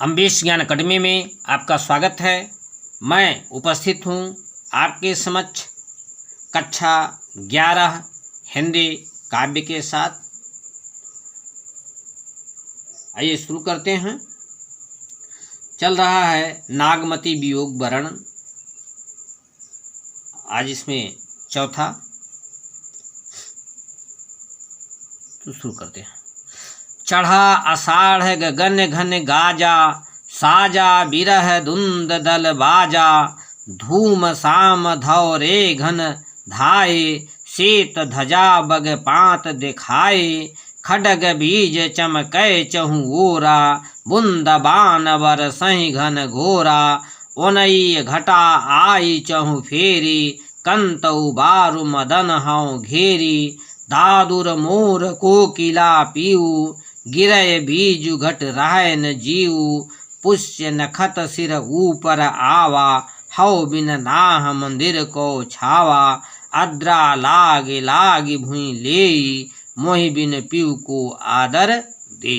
अम्बेश ज्ञान अकादमी में आपका स्वागत है। मैं उपस्थित हूँ आपके समक्ष कक्षा 11 हिंदी काव्य के साथ। आइए शुरू करते हैं। चल रहा है नागमती वियोग वर्णन। आज इसमें चौथा, तो शुरू करते हैं। चढ़ा आषाढ़ गगन घन गाजा, साजा बिरह धुंद दल बाजा। धूम साम धौरे घन धाये, शेत ध्वजा बग पात दिखाए। खडग बीज चमकै चहु ओरा, बुंद बान बरसहि घन घोरा। ओनई घटा आई चहु फेरी, कंतौ बारु मदन हौ घेरी। दादुर मोर कोकिला पीऊ, गिरय बीजु घट रहन जीव। पुष्य नखत सिर ऊपर आवा, हौ बिन नाह मंदिर को छावा। अद्रा लागे लागे भुई लेई, मोहि बिन पीऊ को आदर दे।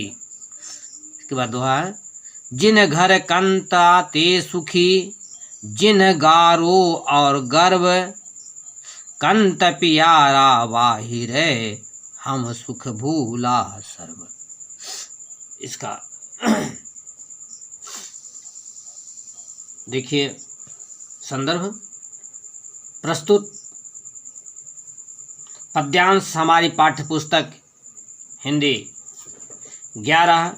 इसके बाद दोहा है। जिन घर कंता ते सुखी, जिन गारो और गर्व। कंत पियारा बाहिर, हम सुख भूला सर्व। इसका देखिए संदर्भ प्रस्तुत पद्यांश हमारी पाठ्य पुस्तक हिंदी 11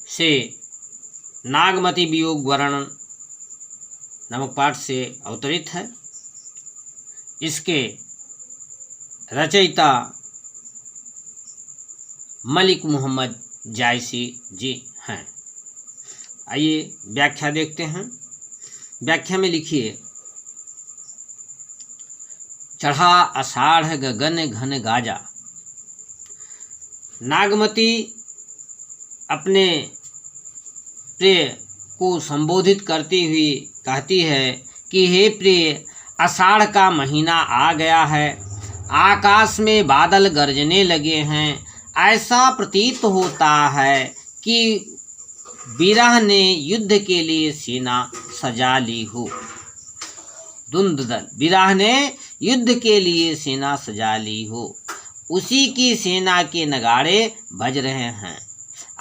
से नागमती वियोग वर्णन नामक पाठ से अवतरित है। इसके रचयिता मलिक मोहम्मद जायसी जी हैं। आइए व्याख्या देखते हैं। व्याख्या में लिखिए। चढ़ा आषाढ़ गगन घन गाजा। नागमती अपने प्रिय को संबोधित करती हुई कहती है कि हे प्रिय, आषाढ़ का महीना आ गया है। आकाश में बादल गरजने लगे हैं। ऐसा प्रतीत होता है कि विरह ने युद्ध के लिए सेना सजा ली हो। धुंधदल, विरह ने युद्ध के लिए सेना सजा ली हो। उसी की सेना के नगाड़े बज रहे हैं।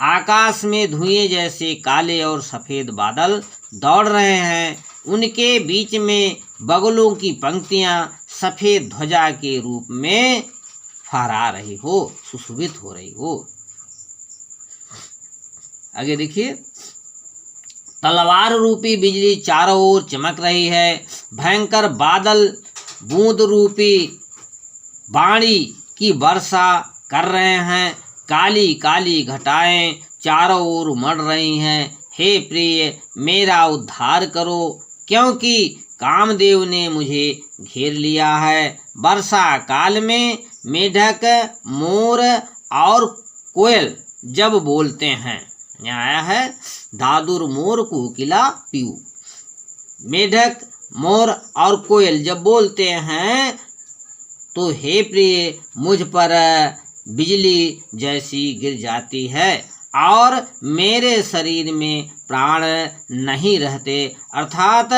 आकाश में धुएं जैसे काले और सफेद बादल दौड़ रहे हैं। उनके बीच में बगुलों की पंक्तियां सफेद ध्वजा के रूप में फहरा रही हो, सुशोभित हो रही हो। आगे देखिए। तलवार रूपी बिजली चारों ओर चमक रही है। भयंकर बादल बूंद रूपी बाणी की वर्षा कर रहे हैं। काली काली घटाएं चारों ओर उमड़ रही हैं। हे प्रिय, मेरा उद्धार करो, क्योंकि कामदेव ने मुझे घेर लिया है। वर्षा काल में मेढक, मोर और कोयल जब बोलते हैं, यहाँ आया है दादुर मोर कोकिला पीऊ। मेढक, मोर और कोयल जब बोलते हैं तो हे प्रिय, मुझ पर बिजली जैसी गिर जाती है और मेरे शरीर में प्राण नहीं रहते। अर्थात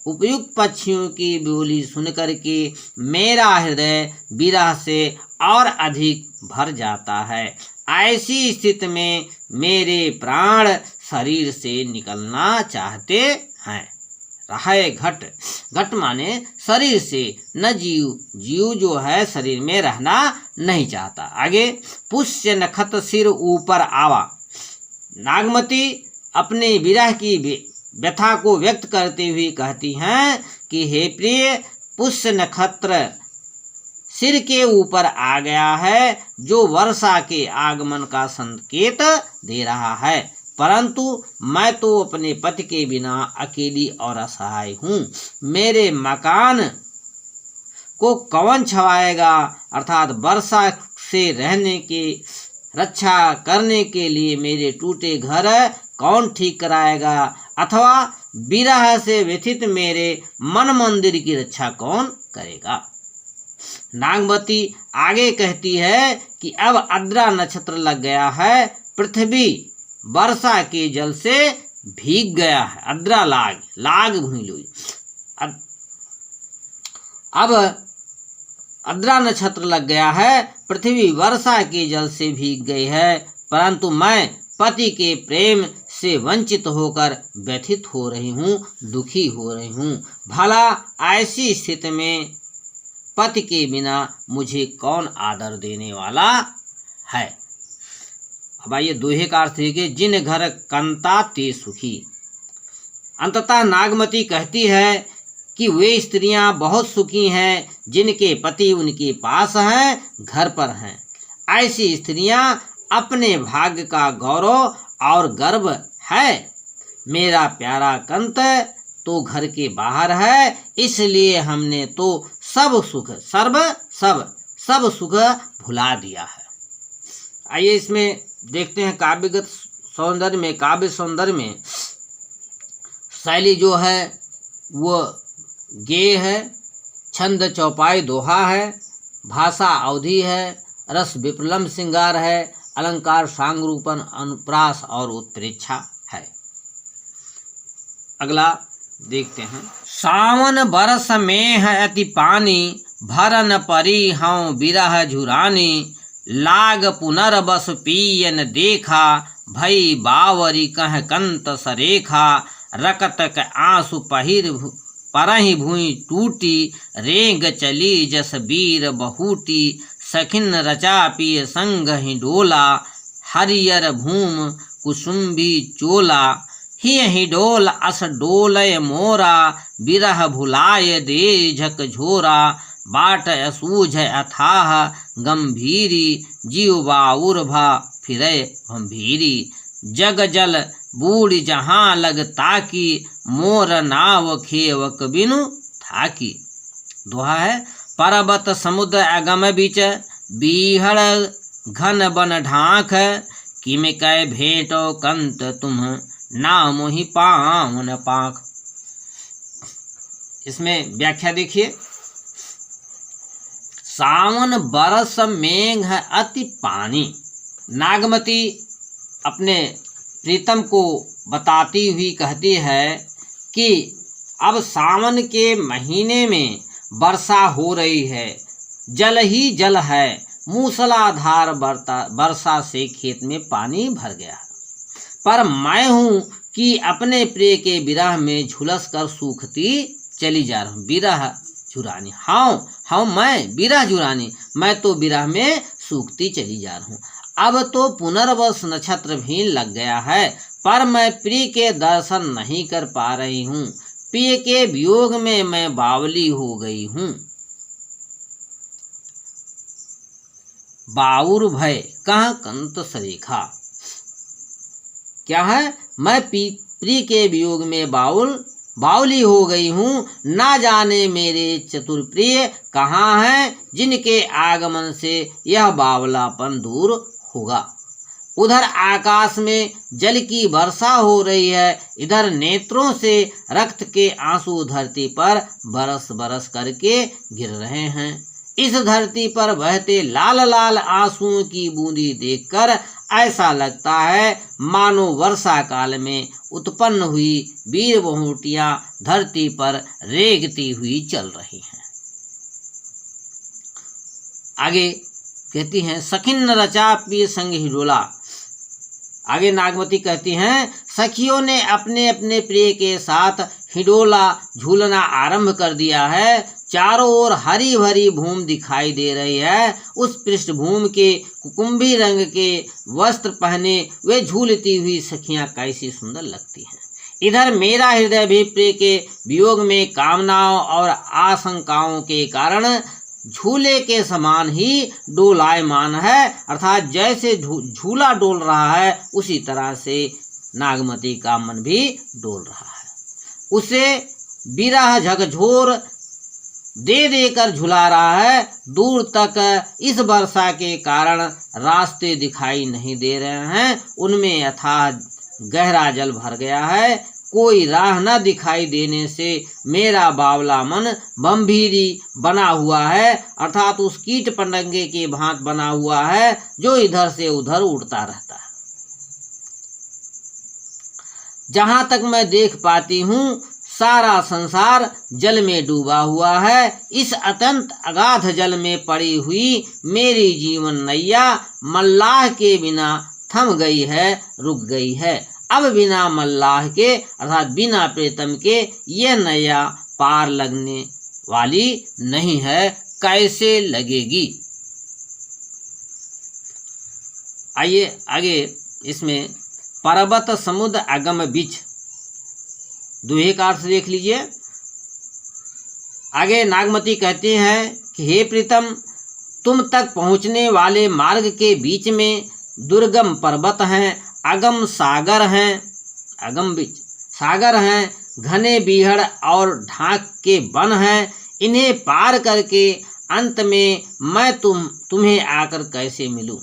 उपयुक्त पक्षियों की बोली सुनकर के मेरा हृदय विरह से और अधिक भर जाता है। ऐसी स्थिति में मेरे प्राण शरीर से निकलना चाहते हैं। रहे घट, घट माने शरीर से, न जीव, जीव जो है शरीर में रहना नहीं चाहता। आगे। पुष्य नखत सिर ऊपर आवा। नागमती अपने विरह की व्यथा को व्यक्त करते हुए कहती हैं कि हे प्रिय, पुष्य नक्षत्र सिर के ऊपर आ गया है, जो वर्षा के आगमन का संकेत दे रहा है। परंतु मैं तो अपने पति के बिना अकेली और असहाय हूँ। मेरे मकान को कौन छवाएगा? अर्थात वर्षा से रहने की रक्षा करने के लिए मेरे टूटे घर कौन ठीक कराएगा? अथवा विरह से व्यथित मेरे मन मंदिर की रक्षा कौन करेगा? नागमती आगे कहती है कि अब आद्रा नक्षत्र लग गया है। पृथ्वी वर्षा के जल से भीग गया है। अद्रा लाग, लाग भूमि लोई। अब अद्रा नक्षत्र लग गया है, पृथ्वी वर्षा के जल से भीग गई है, परंतु मैं पति के प्रेम से वंचित होकर व्यथित हो रही हूँ, दुखी हो रही हूँ। भला ऐसी स्थिति में पति के बिना मुझे कौन आदर देने वाला है। अब आइए दोहे का अर्थ देखिए। जिन घर कंता ते सुखी। अंततः नागमती कहती है कि वे स्त्रियां बहुत सुखी हैं जिनके पति उनके पास हैं, घर पर हैं। ऐसी स्त्रियां अपने भाग्य का गौरव और गर्व है। मेरा प्यारा कंत तो घर के बाहर है, इसलिए हमने तो सब सुख भुला दिया है। आइए इसमें देखते हैं काव्यगत सौंदर्य में, काव्य सौंदर्य में शैली जो है वो गेय है, छंद चौपाई दोहा है, भाषा अवधि है, रस विप्रलम्ब श्रृंगार है, अलंकार सांगरूपन अनुप्रास और उत्प्रेक्षा है। अगला देखते हैं। सावन बरस में है अति पानी, भरन परी हूँ बिरह झुरानी। लाग पुनर्बस पियन देखा, भई बावरी कह कंत सरेखा। रकतक आंसू परहि भूई टूटी, रेंग चली जस बीर बहूटी। सखिन रचा पिय संग ही डोला, हरियर भूम कुसुम्बी चोला। ही डोल अस डोलय मोरा, बिरह भुलाय दे झक झोरा। बाट असूझ अथाह गंभीरी, जीव बाउर भा फिरे गंभीरी। जग जल बूढ़ जहाँ लग ताकी, मोर नाव खेवक बिनु थाकी। दोहा है। पर्वत समुद्र अगम बीच, बीहड़ घन बन ढांक। किम कै भेंटो कंत तुम, नाम ही पावन पाख। इसमें व्याख्या देखिए। सावन बरस मेघ अति पानी। नागमती अपने प्रीतम को बताती हुई कहती है कि अब सावन के महीने में वर्षा हो रही है, जल ही जल है। मूसलाधार वर्षा से खेत में पानी भर गया, पर मैं हूँ कि अपने प्रिय के विरह में झुलस कर सूखती चली जा रहा हूँ। विरह झुरानी, हाँ मैं विरह झुरानी, मैं तो विरह में सूखती चली जा रहा हूँ। अब तो पुनर्वस नक्षत्र भी लग गया है, पर मैं प्रिय के दर्शन नहीं कर पा रही हूँ। प्रिय के वियोग में मैं बावली हो गई हूँ। बाउर भय कहाँ कंत सरेखा। क्या है? मैं प्रिय के वियोग में बावली हो गई हूँ। ना जाने मेरे चतुर प्रिय कहाँ हैं, जिनके आगमन से यह बावलापन दूर होगा। उधर आकाश में जल की वर्षा हो रही है, इधर नेत्रों से रक्त के आंसू धरती पर बरस बरस करके गिर रहे हैं। इस धरती पर बहते लाल लाल आंसुओं की बूंदी देखकर ऐसा लगता है मानो वर्षा काल में उत्पन्न हुई वीर बहुटियां धरती पर रेंगती हुई चल रही हैं। आगे कहती हैं सखिन रचा पिय संग ही डोला। आगे नागमती कहती हैं सखियों ने अपने अपने प्रिय के साथ हिडोला झूलना आरंभ कर दिया है। चारों ओर हरी भरी भूमि दिखाई दे रही है। उस पृष्ठभूमि के कुकुम्भी रंग के वस्त्र पहने वे झूलती हुई सखियां कैसी सुंदर लगती हैं। इधर मेरा हृदय भी प्रिय के वियोग में कामनाओं और आशंकाओं के कारण झूले के समान ही डोलायमान है। अर्थात जैसे झूला डोल रहा है उसी तरह से नागमती का मन भी डोल रहा है। उसे बिरह झकझोर दे देकर झुला रहा है। दूर तक इस वर्षा के कारण रास्ते दिखाई नहीं दे रहे हैं, उनमें अथाह गहरा जल भर गया है। कोई राह न दिखाई देने से मेरा बावला मन बम्भीरी बना हुआ है, अर्थात उस कीट पतंगे के भांत बना हुआ है जो इधर से उधर उड़ता रहता है। जहाँ तक मैं देख पाती हूँ सारा संसार जल में डूबा हुआ है। इस अत्यंत अगाध जल में पड़ी हुई मेरी जीवन नैया मल्लाह के बिना थम गई है, रुक गई है। अब बिना मल्लाह के अर्थात बिना प्रीतम के ये नैया पार लगने वाली नहीं है, कैसे लगेगी। आइए आगे इसमें पर्वत समुद्र अगम बीच दोहे का अर्थ देख लीजिए। आगे नागमती कहते हैं कि हे प्रीतम, तुम तक पहुँचने वाले मार्ग के बीच में दुर्गम पर्वत हैं, अगम सागर हैं, अगम बीच सागर हैं, घने बीहड़ और ढाक के वन हैं। इन्हें पार करके अंत में मैं तुम्हें आकर कैसे मिलूं।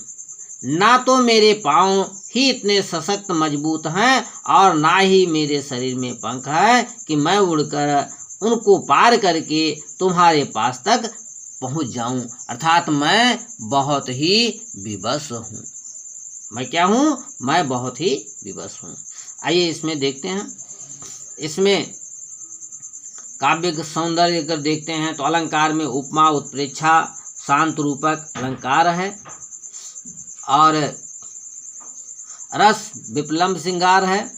ना तो मेरे पाँव ही इतने सशक्त मजबूत हैं और ना ही मेरे शरीर में पंख है कि मैं उड़कर उनको पार करके तुम्हारे पास तक पहुंच जाऊं। अर्थात मैं बहुत ही विवश हूं। मैं क्या हूं? मैं बहुत ही विवश हूं। आइए इसमें देखते हैं। इसमें काव्य सौंदर्य अगर देखते हैं तो अलंकार में उपमा उत्प्रेक्षा शांत रूपक अलंकार है और रस विप्लम्ब श्रृंगार है,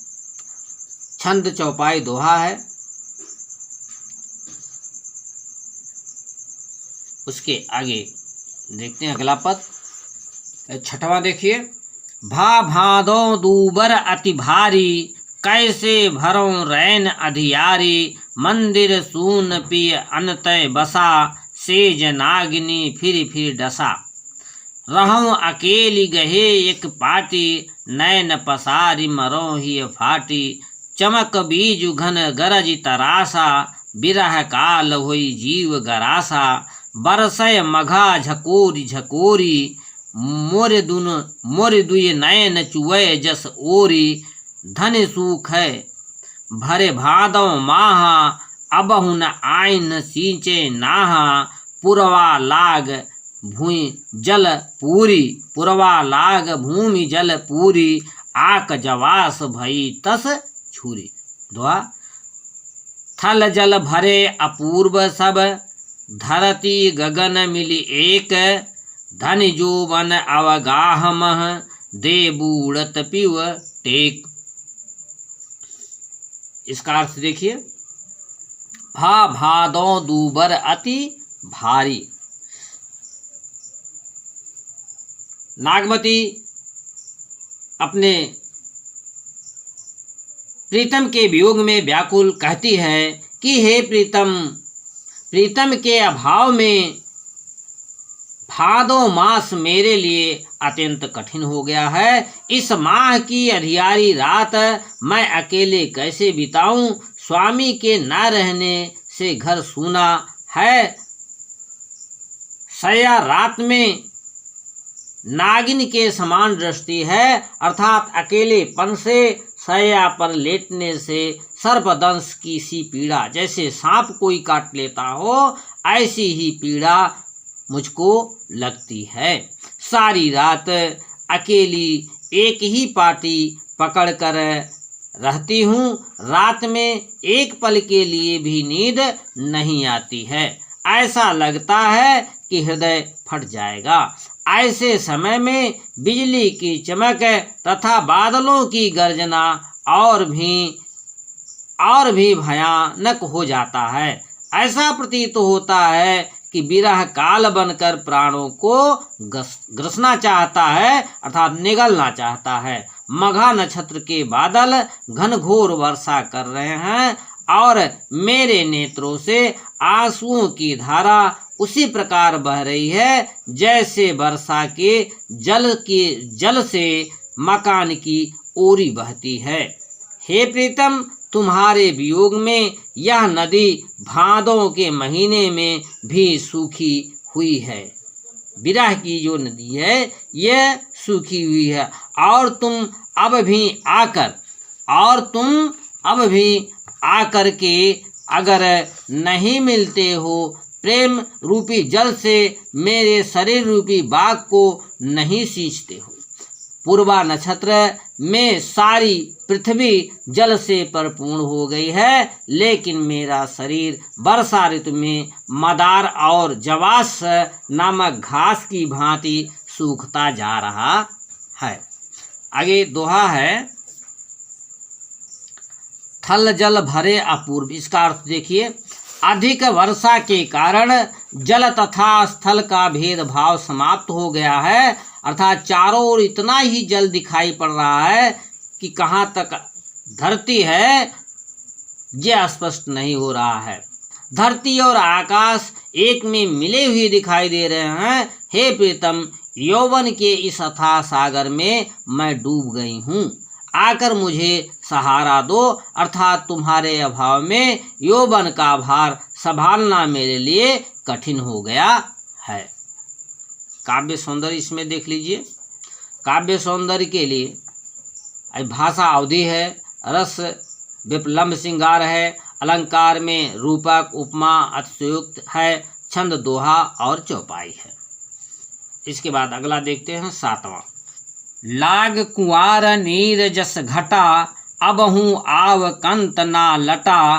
छंद चौपाई दोहा है। उसके आगे देखते हैं अगला पद, छठवां देखिए। भा भादो दूबर अति भारी, कैसे भरों रैन अधियारी। मंदिर सून पिय अनतय बसा, सेज नागिनी फिर डसा। रहूं अकेली गहे एक पाटी, नैन पसारी मरो ही फाटी। चमक बीजु घन गरज तरासा, बिरह काल होई जीव गरासा। बरसय मघा झकोरी झकोरी, मोर दुय नयन चुवय जस ओरी। धन सुख है भरे भादों माहा, अबहु न आइन सींचे नाहा। पुरवा लाग भूमि जल पूरी, पुरवा लाग भूमि जल पूरी। आक जवास भई तस छुरी। दोहा। थल जल भरे अपूर्व सब, धरती गगन मिली एक। धन जोबन अवगाह मह, दे बूढ़त पिव टेक। इसका अर्थ देखिए। भा भादों दूबर अति भारी। नागमती अपने प्रीतम के वियोग में व्याकुल कहती है कि हे प्रीतम, प्रीतम के अभाव में भादो मास मेरे लिए अत्यंत कठिन हो गया है। इस माह की अंधियारी रात मैं अकेले कैसे बिताऊं। स्वामी के न रहने से घर सूना है। सया रात में नागिन के समान दृष्टि है, अर्थात अकेलेपन से सया पर लेटने से सर्पदंश की सी पीड़ा, जैसे सांप कोई काट लेता हो ऐसी ही पीड़ा मुझको लगती है। सारी रात अकेली एक ही पाटी पकड़कर रहती हूँ। रात में एक पल के लिए भी नींद नहीं आती है। ऐसा लगता है कि हृदय फट जाएगा। ऐसे समय में बिजली की चमक तथा बादलों की गर्जना और भी भयानक हो जाता है। ऐसा प्रतीत होता है कि विरह काल बनकर प्राणों को ग्रसना चाहता है, अर्थात निगलना चाहता है। मघा नक्षत्र के बादल घनघोर वर्षा कर रहे हैं और मेरे नेत्रों से आंसुओं की धारा उसी प्रकार बह रही है जैसे वर्षा के जल से मकान की ओरी बहती है। हे प्रीतम, तुम्हारे वियोग में यह नदी भादों के महीने में भी सूखी हुई है। विरह की जो नदी है यह सूखी हुई है और तुम अब भी आकर के अगर नहीं मिलते हो, प्रेम रूपी जल से मेरे शरीर रूपी बाग को नहीं सींचते हो। पूर्वा नक्षत्र में सारी पृथ्वी जल से परिपूर्ण हो गई है, लेकिन मेरा शरीर वर्षा ऋतु में मदार और जवास नामक घास की भांति सूखता जा रहा है। आगे दोहा है, थल जल भरे अपूर्व। इसका अर्थ देखिए, अधिक वर्षा के कारण जल तथा स्थल का भेदभाव समाप्त हो गया है, अर्थात चारों ओर इतना ही जल दिखाई पड़ रहा है कि कहाँ तक धरती है यह स्पष्ट नहीं हो रहा है। धरती और आकाश एक में मिले हुए दिखाई दे रहे हैं। हे प्रीतम, यौवन के इस अथाह सागर में मैं डूब गई हूँ, आकर मुझे सहारा दो, अर्थात तुम्हारे अभाव में यौवन का भार संभालना मेरे लिए कठिन हो गया है। काव्य सौंदर्य इसमें देख लीजिए। काव्य सौंदर्य के लिए भाषा अवधि है, रस विप्लम्ब श्रृंगार है, अलंकार में रूपक उपमा अतिशयोक्त है, छंद दोहा और चौपाई है। इसके बाद अगला देखते हैं 7वां। लाग कुंवार नीर जस घटा, अब हूँ आव कंत ना लटा,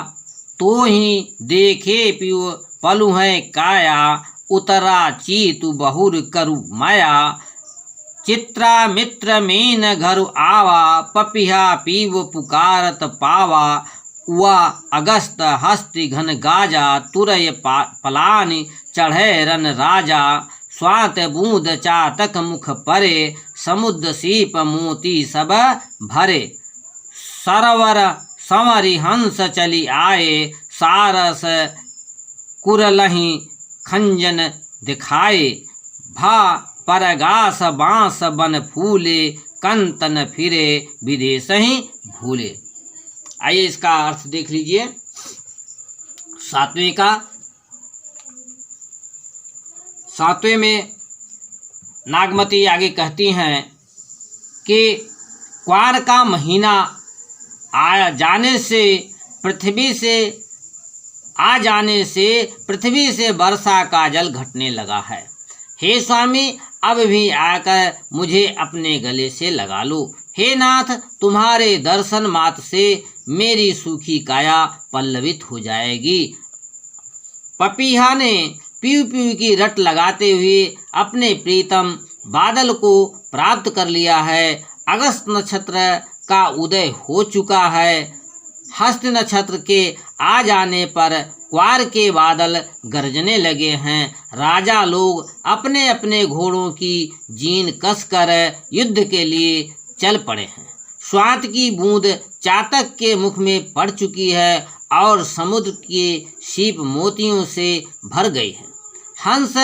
तो ही देखे पियो पलु है काया, उतरा चीतु बहुर करु माया, चित्रा मित्र मीन घर आवा, पपिहा पीव पुकारत पावा, उआ अगस्त हस्ति घन गाजा, तुरय पलानी चढ़े रन राजा, स्वात बूंद चातक मुख परे, समुद्र सीप मोती सब भरे, सरवर संवरि हंस चली आए, सारस कुरलहि खंजन दिखाए, भा परगास बांस बन फूले, कंतन फिरे विदेश ही भूले। आइए इसका अर्थ देख लीजिए। 7वें में नागमती आगे कहती हैं कि क्वार का महीना आ जाने से पृथ्वी से वर्षा का जल घटने लगा है। हे स्वामी, अब भी आकर मुझे अपने गले से लगा लो। हे नाथ, तुम्हारे दर्शन मात्र से मेरी सूखी काया पल्लवित हो जाएगी। पपीहा ने पीऊ पीऊ की रट लगाते हुए अपने प्रीतम बादल को प्राप्त कर लिया है। अगस्त नक्षत्र का उदय हो चुका है। हस्त नक्षत्र के आ जाने पर क्वार के बादल गरजने लगे हैं। राजा लोग अपने अपने घोड़ों की जीन कसकर युद्ध के लिए चल पड़े हैं। स्वात की बूंद चातक के मुख में पड़ चुकी है और समुद्र के सीप मोतियों से भर गई है। हंस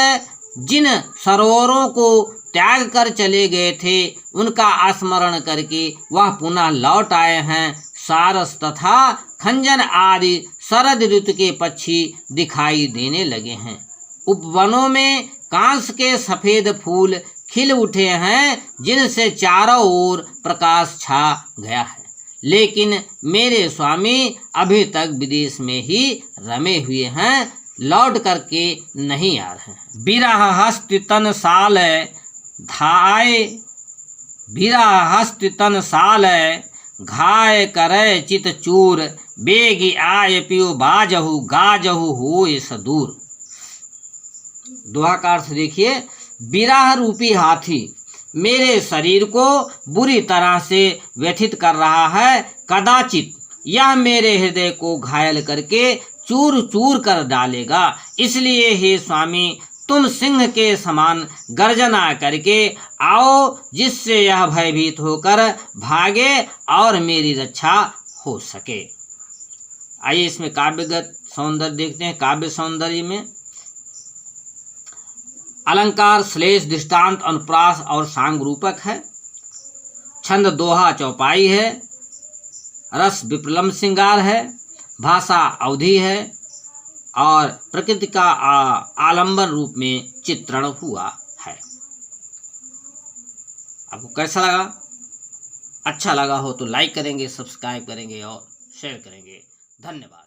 जिन सरोवरों को त्याग कर चले गए थे, उनका स्मरण करके वह पुनः लौट आए हैं। सारस तथा खंजन आदि शरद ऋतु के पक्षी दिखाई देने लगे हैं। उपवनों में कांस के सफेद फूल खिल उठे हैं, जिनसे चारों ओर प्रकाश छा गया है। लेकिन मेरे स्वामी अभी तक विदेश में ही रमे हुए हैं, लौट करके नहीं आ रहे हैं। बिरह हस्त तन साल धाय, बिरह हस्त तन साल घाय करे चित चूर, बेगी आय पियो बाजहु गाजहु होय सदूर। दोहा का अर्थ देखिए। बिरह रूपी हाथी मेरे शरीर को बुरी तरह से व्यथित कर रहा है। कदाचित यह मेरे हृदय को घायल करके चूर चूर कर डालेगा। इसलिए हे स्वामी, तुम सिंह के समान गर्जना करके आओ, जिससे यह भयभीत होकर भागे और मेरी रक्षा हो सके। आइए इसमें काव्यगत सौंदर्य देखते हैं। काव्य सौंदर्य में अलंकार, श्लेष, दृष्टांत, अनुप्रास और सांग रूपक है। छंद दोहा चौपाई है। रस विप्लम्ब श्रृंगार है। भाषा अवधि है और प्रकृति का आलंबन रूप में चित्रण हुआ है। आपको कैसा लगा? अच्छा लगा हो तो लाइक करेंगे, सब्सक्राइब करेंगे और शेयर करेंगे। धन्यवाद।